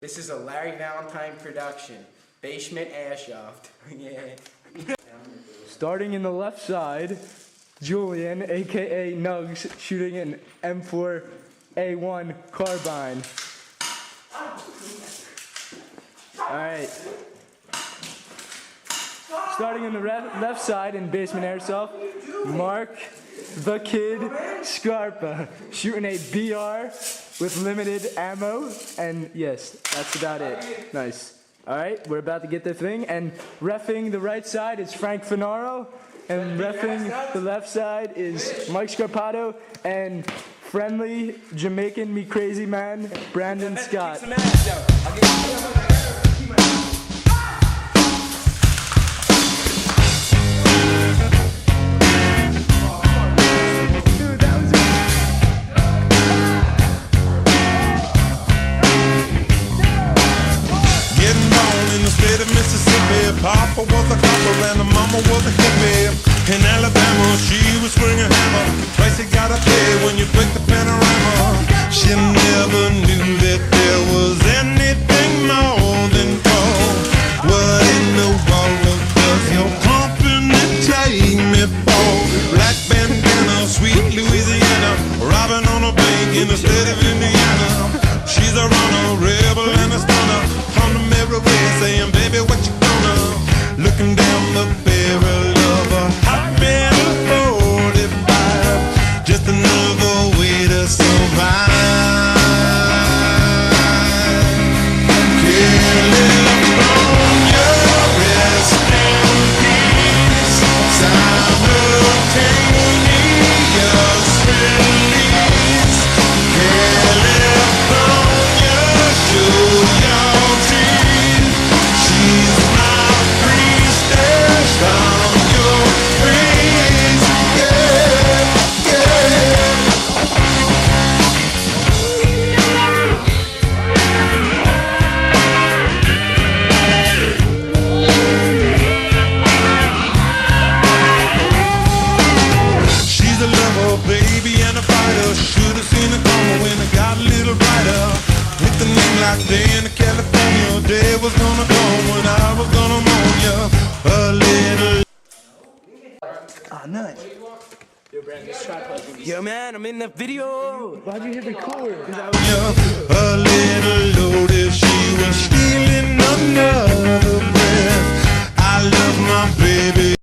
This is a Larry Valentine production. Basement Airsoft. Yeah. Starting in the left side, Julian, aka Nugs, shooting an M4A1 carbine. Alright. Starting in the left side in Basement Airsoft, Mark the Kid Scarpa, shooting a BR with limited ammo, and yes, that's about it. Nice. Alright, we're about to get the thing, and reffing the right side is Frank Finaro, and reffing the left side is Mike Scarpato, and friendly Jamaican me crazy man, Brandon Scott. Papa was a copper and the mama was a hippie. In Alabama, she was swinging a hammer. Price you gotta pay when you break the panorama. She never knew that there was anything more than gold. What in the world does your company take me for? Black bandana, sweet Louisiana, robbing on a bank in the state of Indiana. She's a runner, rebel and a stunner. On the mirror way saying, baby, what you looking down the barrel of a hot metal 45, just another way to survive. California, rest in peace. Simultaneous release. California, show your teeth. She's day in California, day was gonna come when I was gonna moan you a little. Ah, nice. Yo, Brandon, let's try plugging. Yo, man, I'm in the video. Why'd you hit record? A little loaded, she was stealing another breath. I love my baby.